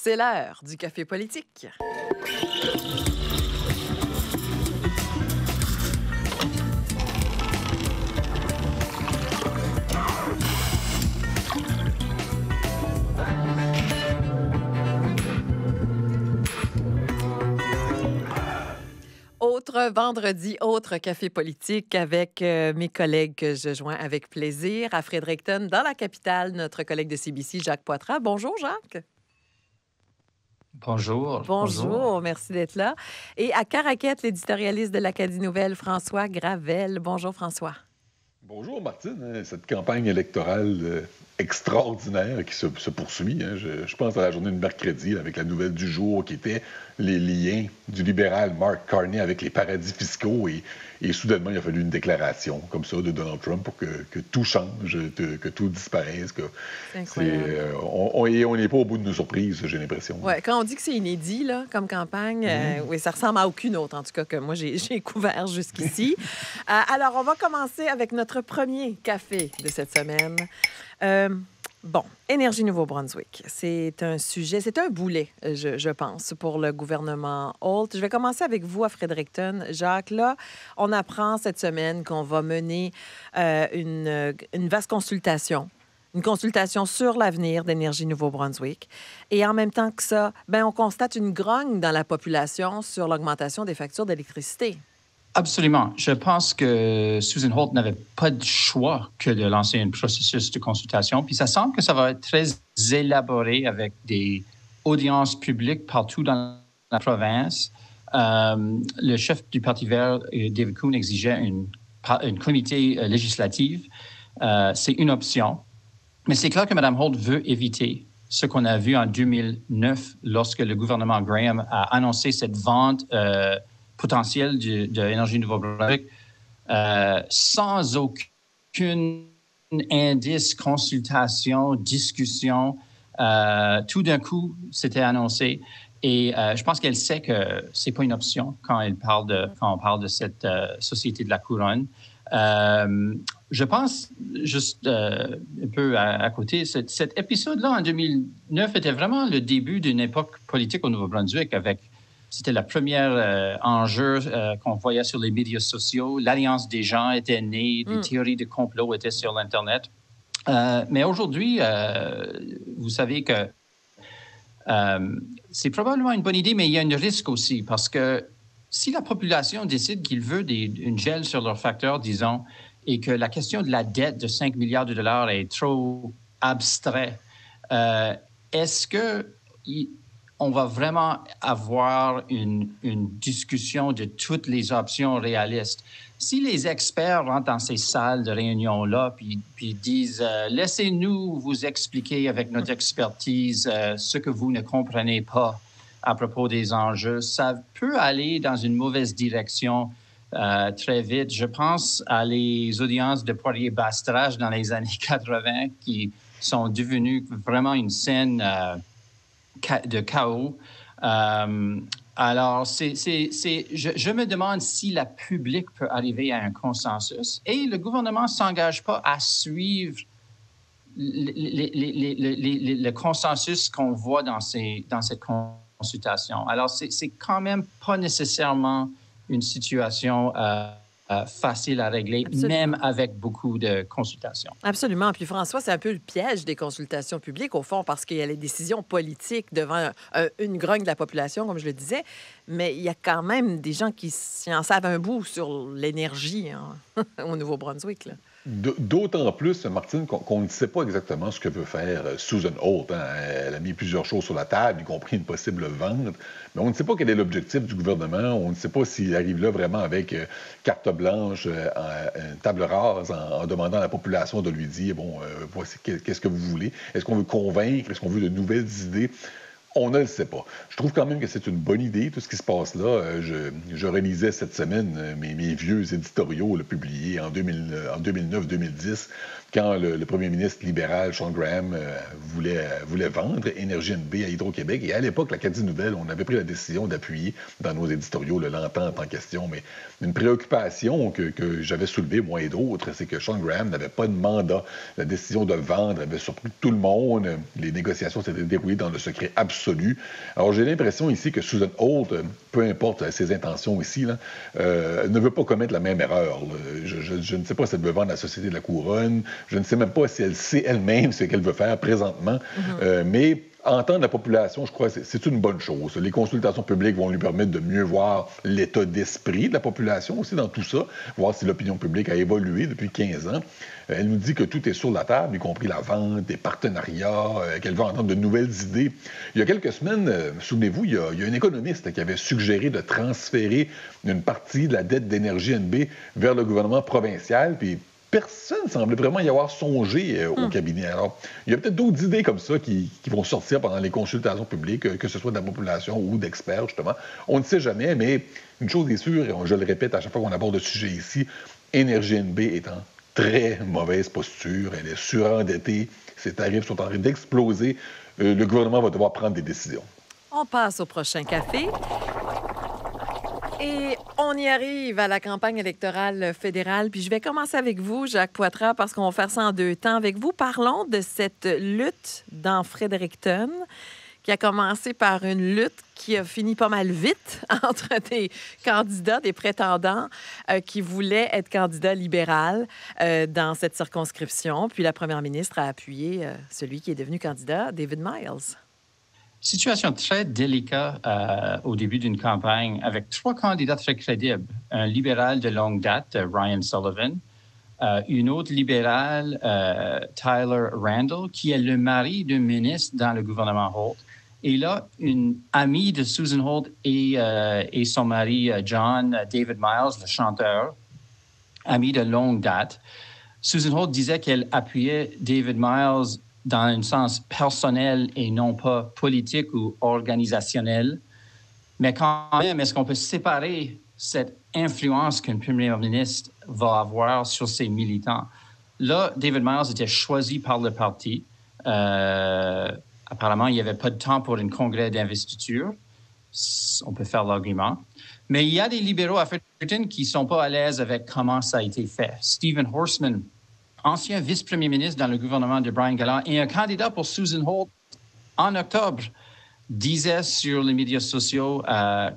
C'est l'heure du Café politique. Autre vendredi, autre Café politique avec mes collègues que je joins avec plaisir. À Fredericton, dans la capitale, notre collègue de CBC, Jacques Poitras. Bonjour, Jacques. Bonjour. Bonjour, merci d'être là. Et à Caraquette, l'éditorialiste de l'Acadie Nouvelle, François Gravel. Bonjour, François. Bonjour, Martine. Cette campagne électorale extraordinaire qui se poursuit. Je pense à la journée de mercredi là, avec la nouvelle du jour qui était les liens du libéral Mark Carney avec les paradis fiscaux. Et soudainement, il a fallu une déclaration comme ça de Donald Trump pour que tout change, que tout disparaisse. C'est incroyable. On n'est pas au bout de nos surprises, j'ai l'impression. Oui, quand on dit que c'est inédit là, comme campagne, oui, ça ressemble à aucune autre, en tout cas, que moi, j'ai couvert jusqu'ici. Alors, on va commencer avec notre premier café de cette semaine. Bon, Énergie Nouveau-Brunswick, c'est un sujet, c'est un boulet, je pense, pour le gouvernement Holt. Je vais commencer avec vous à Fredericton. Jacques, là, on apprend cette semaine qu'on va mener une vaste consultation. Une consultation sur l'avenir d'Énergie Nouveau-Brunswick. Et en même temps que ça, on constate une grogne dans la population sur l'augmentation des factures d'électricité. Absolument. Je pense que Susan Holt n'avait pas de choix que de lancer un processus de consultation. Puis ça semble que ça va être très élaboré avec des audiences publiques partout dans la province. Le chef du Parti vert, David Kuhn, exigeait une comité législative. C'est une option. Mais c'est clair que Mme Holt veut éviter ce qu'on a vu en 2009 lorsque le gouvernement Graham a annoncé cette vente potentielle de Énergie Nouveau-Brunswick sans aucun indice, consultation, discussion. Tout d'un coup, c'était annoncé. Et je pense qu'elle sait que ce n'est pas une option quand on parle de cette Société de la Couronne. Je pense, juste un peu à côté, cet épisode-là en 2009 était vraiment le début d'une époque politique au Nouveau-Brunswick. C'était le premier enjeu qu'on voyait sur les médias sociaux. L'Alliance des gens était née, des théories de complot étaient sur l'Internet. Mais aujourd'hui, vous savez que c'est probablement une bonne idée, mais il y a un risque aussi parce que si la population décide qu'il veut une gel sur leurs facteurs, disons, et que la question de la dette de 5 milliards de dollars est trop abstrait, est-ce qu'on va vraiment avoir une discussion de toutes les options réalistes? Si les experts rentrent dans ces salles de réunion-là puis disent « Laissez-nous vous expliquer avec notre expertise ce que vous ne comprenez pas à propos des enjeux », ça peut aller dans une mauvaise direction très vite. Je pense à les audiences de Poirier-Bastrage dans les années 80 qui sont devenues vraiment une scène de chaos. Alors, je me demande si la public peut arriver à un consensus et le gouvernement ne s'engage pas à suivre le consensus qu'on voit dans cette consultation. Alors, c'est quand même pas nécessairement une situation facile à régler, Absolument. Même avec beaucoup de consultations. Absolument. Puis François, c'est un peu le piège des consultations publiques, au fond, parce qu'il y a les décisions politiques devant une grogne de la population, comme je le disais, mais il y a quand même des gens qui en savent un bout sur l'énergie au Nouveau-Brunswick, là. D'autant plus, Martine, qu'on ne sait pas exactement ce que veut faire Susan Holt. Elle a mis plusieurs choses sur la table, y compris une possible vente. Mais on ne sait pas quel est l'objectif du gouvernement. On ne sait pas s'il arrive là vraiment avec carte blanche, une table rase, en demandant à la population de lui dire, bon, voici qu'est-ce que vous voulez. Est-ce qu'on veut convaincre? Est-ce qu'on veut de nouvelles idées? On ne le sait pas. Je trouve quand même que c'est une bonne idée, tout ce qui se passe là. Je relisais cette semaine mes vieux éditoriaux là, publiés en 2009-2010 quand le premier ministre libéral, Sean Graham, voulait vendre Énergie NB à Hydro-Québec. Et à l'époque, l'Acadie Nouvelle, on avait pris la décision d'appuyer dans nos éditoriaux l'entente en question. Mais une préoccupation que j'avais soulevée, moi et d'autres, c'est que Sean Graham n'avait pas de mandat. La décision de vendre avait surpris tout le monde. Les négociations s'étaient déroulées dans le secret absolu. Alors, j'ai l'impression ici que Susan Holt, peu importe ses intentions ici, là, ne veut pas commettre la même erreur. Je ne sais pas si elle veut vendre la Société de la Couronne. Je ne sais même pas si elle sait elle-même ce qu'elle veut faire présentement. Mais entendre la population, je crois que c'est une bonne chose. Les consultations publiques vont lui permettre de mieux voir l'état d'esprit de la population aussi dans tout ça, voir si l'opinion publique a évolué depuis 15 ans. Elle nous dit que tout est sur la table, y compris la vente, des partenariats, qu'elle veut entendre de nouvelles idées. Il y a quelques semaines, souvenez-vous, il y a un économiste qui avait suggéré de transférer une partie de la dette d'Énergie NB vers le gouvernement provincial, puis personne ne semblait vraiment y avoir songé au cabinet. Alors, il y a peut-être d'autres idées comme ça qui vont sortir pendant les consultations publiques, que ce soit de la population ou d'experts, justement. On ne sait jamais, mais une chose est sûre, et je le répète à chaque fois qu'on aborde le sujet ici, Énergie NB est en très mauvaise posture, elle est surendettée, ses tarifs sont en train d'exploser. Le gouvernement va devoir prendre des décisions. On passe au prochain café. Et on y arrive à la campagne électorale fédérale. Puis je vais commencer avec vous, Jacques Poitras, parce qu'on va faire ça en deux temps avec vous. Parlons de cette lutte dans Fredericton qui a commencé par une lutte qui a fini pas mal vite entre des candidats, des prétendants qui voulaient être candidats libéral dans cette circonscription. Puis la première ministre a appuyé celui qui est devenu candidat, David Miles. Situation très délicate au début d'une campagne avec trois candidats très crédibles. Un libéral de longue date, Ryan Sullivan, une autre libérale, Tyler Randall, qui est le mari d'un ministre dans le gouvernement Holt. Et là, une amie de Susan Holt et son mari, John David Miles, le chanteur, ami de longue date. Susan Holt disait qu'elle appuyait David Miles dans un sens personnel et non pas politique ou organisationnel. Mais quand même, est-ce qu'on peut séparer cette influence qu'un premier ministre va avoir sur ses militants? Là, David Miles était choisi par le parti. Apparemment, il n'y avait pas de temps pour un congrès d'investiture. On peut faire l'argument. Mais il y a des libéraux à Fredericton qui ne sont pas à l'aise avec comment ça a été fait. Stephen Horstman, ancien vice-premier ministre dans le gouvernement de Brian Gallant et un candidat pour Susan Holt en octobre, disait sur les médias sociaux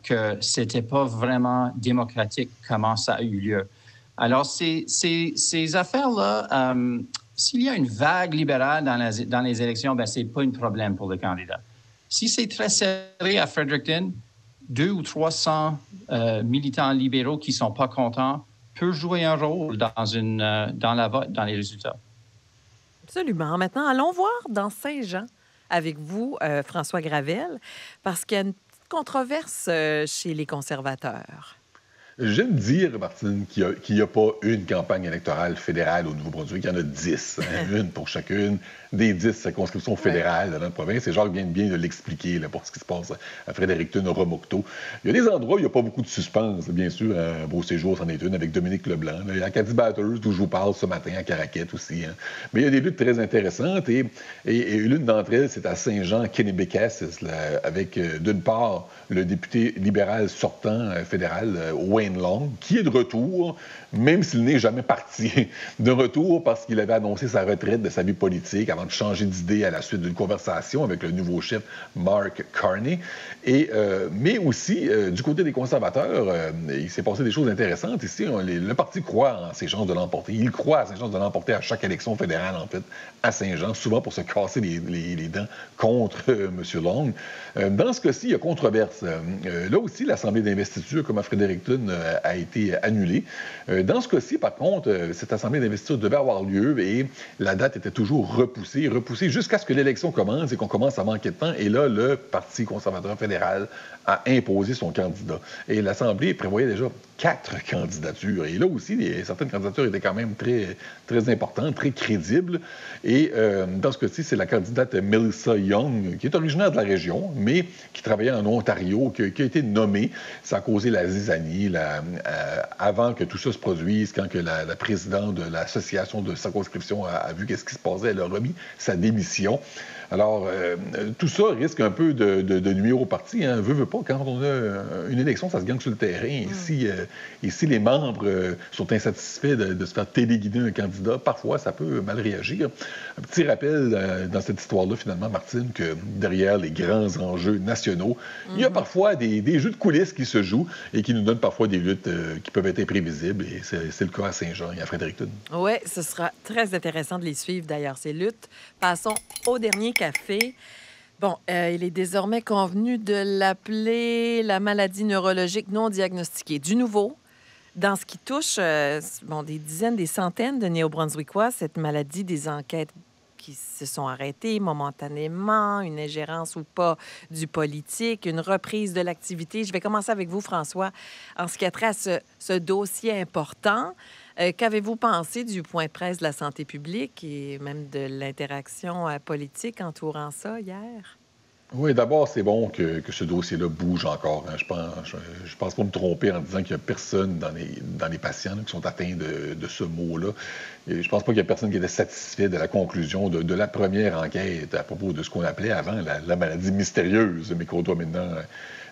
que c'était pas vraiment démocratique comment ça a eu lieu. Alors, ces affaires-là, s'il y a une vague libérale dans les élections, ben c'est pas un problème pour le candidat. Si c'est très serré à Fredericton, 200 ou 300 militants libéraux qui sont pas contents peut jouer un rôle dans la vote, dans les résultats. Absolument. Maintenant, allons voir dans Saint-Jean avec vous, François Gravel, parce qu'il y a une petite controverse chez les conservateurs. J'aime dire, Martine, qu'il n'y a pas une campagne électorale fédérale au Nouveau-Brunswick. Il y en a 10, une pour chacune des 10 circonscriptions fédérales dans notre province. Et Jacques vient bien de l'expliquer là, pour ce qui se passe à Fredericton, au Romocto. Il y a des endroits où il n'y a pas beaucoup de suspense, bien sûr. À Beauséjour, c'en est une avec Dominique Leblanc. Là, il y a Acadie Bathurst, d'où je vous parle ce matin, à Caraquette aussi. Hein. Mais il y a des luttes très intéressantes. Et l'une d'entre elles, c'est à Saint-Jean-Kennebecassis, avec, d'une part, le député libéral sortant fédéral, Wayne Long, qui est de retour, même s'il n'est jamais parti. De retour parce qu'il avait annoncé sa retraite de sa vie politique avant de changer d'idée à la suite d'une conversation avec le nouveau chef Mark Carney. Mais aussi, du côté des conservateurs, il s'est passé des choses intéressantes ici. Le parti croit en ses chances de l'emporter. Il croit à ses chances de l'emporter à chaque élection fédérale, en fait, à Saint-Jean, souvent pour se casser les dents contre M. Long. Dans ce cas-ci, il y a controverse. Là aussi, l'Assemblée d'investiture, comme à Fredericton, a été annulée. Dans ce cas-ci, par contre, cette Assemblée d'investiture devait avoir lieu et la date était toujours repoussée repousser jusqu'à ce que l'élection commence et qu'on commence à manquer de temps. Et là, le Parti conservateur fédéral a imposé son candidat. Et l'Assemblée prévoyait déjà 4 candidatures. Et là aussi, certaines candidatures étaient quand même très, très importantes, très crédibles. Et dans ce cas-ci, c'est la candidate Melissa Young, qui est originaire de la région, mais qui travaillait en Ontario, qui a été nommée. Ça a causé la zizanie avant que tout ça se produise, quand que la présidente de l'association de circonscription a vu qu'est-ce qui se passait, elle a remis sa démission. Alors, tout ça risque un peu de nuire au parti. Hein. Veut pas, quand on a une élection, ça se gagne sur le terrain. Et si les membres sont insatisfaits de se faire téléguider un candidat, parfois, ça peut mal réagir. Un petit rappel dans cette histoire-là, finalement, Martine, que derrière les grands enjeux nationaux, il y a parfois des jeux de coulisses qui se jouent et qui nous donnent parfois des luttes qui peuvent être imprévisibles. Et c'est le cas à Saint-Jean et à Fredericton. Oui, ce sera très intéressant de les suivre, d'ailleurs, ces luttes. Passons au dernier café. Bon, il est désormais convenu de l'appeler la maladie neurologique non diagnostiquée. Du nouveau, dans ce qui touche des dizaines, des centaines de Néo-Brunswickois, cette maladie, des enquêtes qui se sont arrêtées momentanément, une ingérence ou pas du politique, une reprise de l'activité. Je vais commencer avec vous, François, en ce qui a trait à ce dossier important. Qu'avez-vous pensé du point presse de la santé publique et même de l'interaction politique entourant ça hier? Oui, d'abord, c'est bon que ce dossier-là bouge encore. Hein. Je pense pas me tromper en disant qu'il n'y a personne dans les patients qui sont atteints de ce mot-là. Et je pense pas qu'il y a personne qui était satisfait de la conclusion de la première enquête à propos de ce qu'on appelait avant la maladie mystérieuse, mais qu'on doit maintenant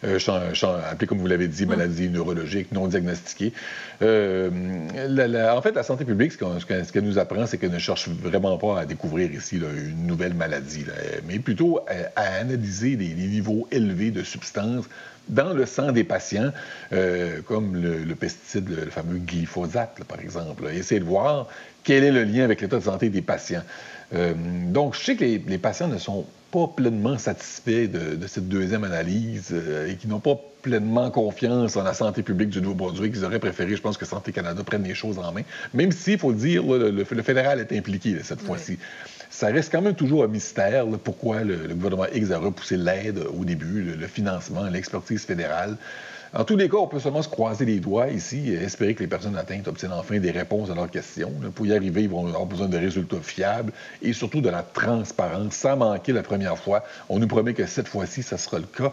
appelée, comme vous l'avez dit, maladie neurologique non diagnostiquée. En fait, la santé publique, ce qu'elle nous apprend, c'est qu'elle ne cherche vraiment pas à découvrir ici une nouvelle maladie, mais plutôt à analyser les niveaux élevés de substances dans le sang des patients, comme le pesticide, le fameux glyphosate, par exemple. Essayer de voir quel est le lien avec l'état de santé des patients. Donc, je sais que les patients ne sont pas pleinement satisfaits de cette deuxième analyse et qui n'ont pas pleinement confiance en la santé publique du Nouveau-Brunswick. Ils auraient préféré, je pense, que Santé Canada prenne les choses en main, même si, il faut le dire, le fédéral est impliqué cette fois-ci. Ça reste quand même toujours un mystère pourquoi le gouvernement X a repoussé l'aide au début, le financement, l'expertise fédérale. En tous les cas, on peut seulement se croiser les doigts ici et espérer que les personnes atteintes obtiennent enfin des réponses à leurs questions. Pour y arriver, ils vont avoir besoin de résultats fiables et surtout de la transparence, sans manquer la première fois. On nous promet que cette fois-ci, ça sera le cas.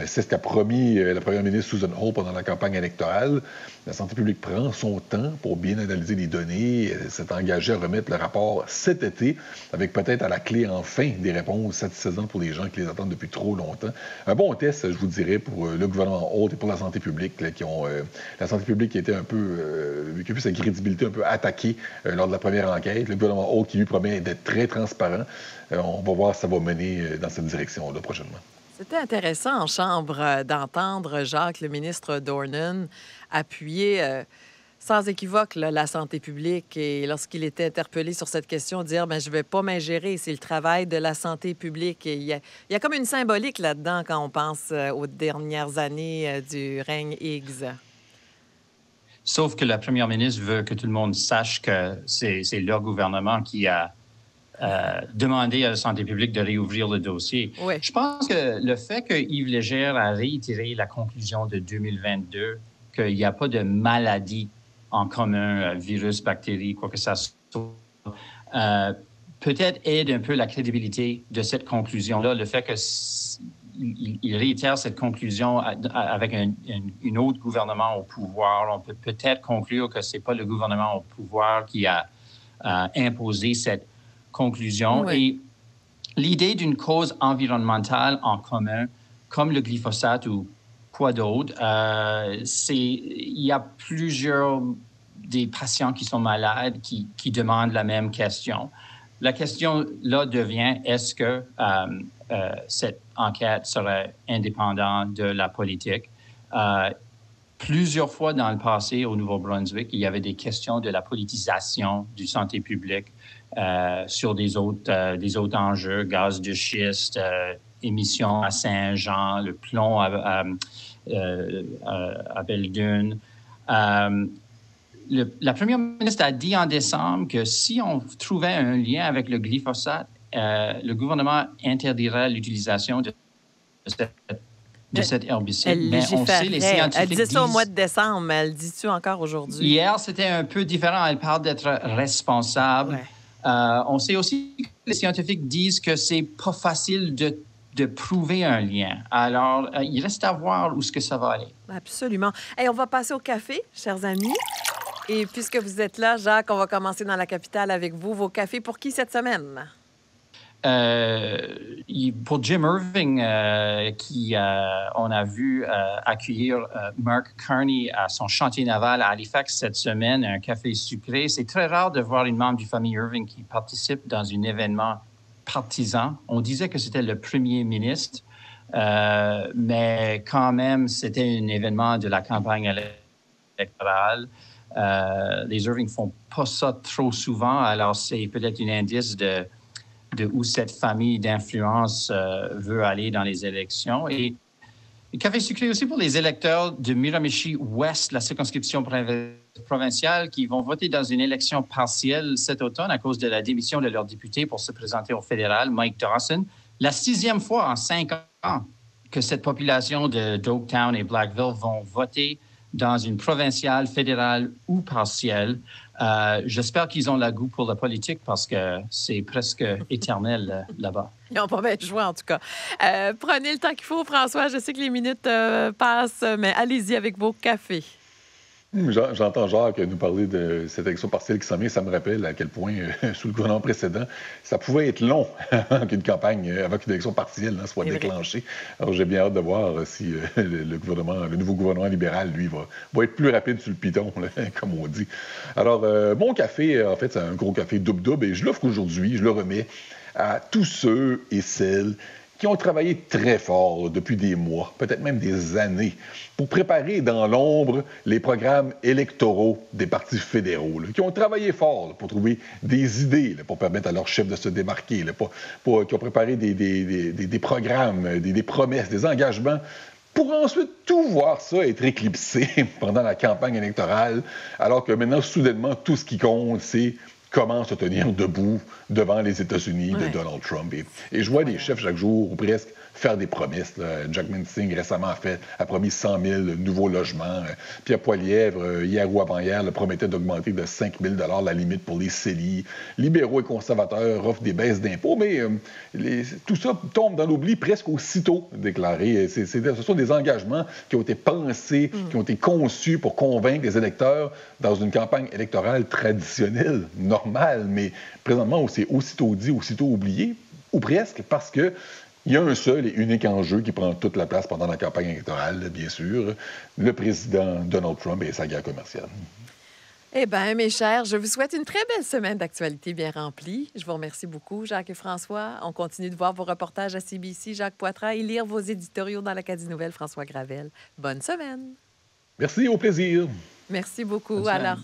C'est ce qu'a promis la première ministre Susan Holt pendant la campagne électorale. La santé publique prend son temps pour bien analyser les données. Elle s'est engagée à remettre le rapport cet été, avec peut-être à la clé enfin des réponses satisfaisantes pour les gens qui les attendent depuis trop longtemps. Un bon test, je vous dirais, pour le gouvernement Holt et pour la santé publique, la santé publique qui était un peu, qui a vu sa crédibilité un peu attaquée lors de la première enquête. Le gouvernement Holt qui lui promet d'être très transparent. On va voir si ça va mener dans cette direction-là prochainement. C'était intéressant en Chambre d'entendre Jacques, le ministre Dornan, appuyer sans équivoque la santé publique et lorsqu'il était interpellé sur cette question, dire je ne vais pas m'ingérer, c'est le travail de la santé publique. Et il y a comme une symbolique là-dedans quand on pense aux dernières années du règne Higgs. Sauf que la première ministre veut que tout le monde sache que c'est leur gouvernement qui a demander à la santé publique de réouvrir le dossier. Oui. Je pense que le fait que Yves Légère a réitéré la conclusion de 2022, qu'il n'y a pas de maladie en commun, virus, bactéries, quoi que ça soit, peut-être aide un peu la crédibilité de cette conclusion-là. Le fait qu'il réitère cette conclusion avec un autre gouvernement au pouvoir, on peut peut-être conclure que ce n'est pas le gouvernement au pouvoir qui a imposé cette conclusion. Oui. Et l'idée d'une cause environnementale en commun, comme le glyphosate ou quoi d'autre, il y a plusieurs des patients qui sont malades qui demandent la même question. La question là devient, est-ce que cette enquête serait indépendante de la politique? Plusieurs fois dans le passé, au Nouveau-Brunswick, il y avait des questions de la politisation du santé publique sur des autres enjeux, gaz de schiste, émissions à Saint-Jean, le plomb à Belle-Dune. La première ministre a dit en décembre que si on trouvait un lien avec le glyphosate le gouvernement interdira l'utilisation de cet herbicide. Elle Mais on sait, les légiférait. scientifiques Elle disait ça au disent... mois de décembre, mais elle dit-tu encore aujourd'hui? Hier, c'était un peu différent. Elle parle d'être responsable. Ouais. On sait aussi que les scientifiques disent que c'est pas facile de prouver un lien. Alors, il reste à voir où est-ce que ça va aller. Absolument. Hey, on va passer au café, chers amis. Et puisque vous êtes là, Jacques, on va commencer dans la capitale avec vous. Vos cafés pour qui cette semaine? Pour Jim Irving, on a vu accueillir Mark Carney à son chantier naval à Halifax cette semaine, un café sucré. C'est très rare de voir une membre du famille Irving qui participe dans un événement partisan. On disait que c'était le premier ministre, mais quand même, c'était un événement de la campagne électorale. Les Irving font pas ça trop souvent, alors c'est peut-être un indice de où cette famille d'influence veut aller dans les élections. Et le café sucré aussi pour les électeurs de Miramichi-Ouest, la circonscription provinciale, qui vont voter dans une élection partielle cet automne à cause de la démission de leur député pour se présenter au fédéral, Mike Dawson. La 6e fois en 5 ans que cette population de Dogtown et Blackville vont voter dans une provinciale, fédérale ou partielle. J'espère qu'ils ont le goût pour la politique parce que c'est presque éternel là-bas. Ils n'ont pas bien joué, en tout cas. Prenez le temps qu'il faut, François. Je sais que les minutes passent, mais allez-y avec vos cafés. J'entends Jacques nous parler de cette élection partielle qui s'en vient. Ça me rappelle à quel point, sous le gouvernement précédent, ça pouvait être long qu'une campagne avec une élection partielle soit déclenchée. Alors, j'ai bien hâte de voir si le nouveau gouvernement libéral, lui, va être plus rapide sur le piton, là, comme on dit. Alors, mon café, en fait, c'est un gros café double-double et je l'offre aujourd'hui, je le remets à tous ceux et celles qui ont travaillé très fort depuis des mois, peut-être même des années, pour préparer dans l'ombre les programmes électoraux des partis fédéraux, qui ont travaillé fort pour trouver des idées, pour permettre à leurs chefs de se démarquer, qui ont préparé des programmes, des promesses, des engagements, pour ensuite tout voir ça être éclipsé pendant la campagne électorale, alors que maintenant, soudainement, tout ce qui compte, c'est comment se tenir debout devant les États-Unis de Donald Trump. Et je vois des chefs chaque jour, ou presque, faire des promesses. Jack Singh, récemment, a promis 100 000 nouveaux logements. Pierre Poilievre, hier ou avant-hier, promettait d'augmenter de 5 000 la limite pour les CELI. Libéraux et conservateurs offrent des baisses d'impôts, mais tout ça tombe dans l'oubli presque aussitôt déclaré. Ce sont des engagements qui ont été pensés, qui ont été conçus pour convaincre les électeurs dans une campagne électorale traditionnelle, normale, mais présentement, c'est aussitôt dit, aussitôt oublié, ou presque, parce que il y a un seul et unique enjeu qui prend toute la place pendant la campagne électorale, bien sûr, le président Donald Trump et sa guerre commerciale. Eh bien, mes chers, je vous souhaite une très belle semaine d'actualité bien remplie. Je vous remercie beaucoup, Jacques et François. On continue de voir vos reportages à CBC, Jacques Poitras, et lire vos éditoriaux dans l'Acadie Nouvelle, François Gravel. Bonne semaine. Merci, au plaisir. Merci beaucoup. Alors,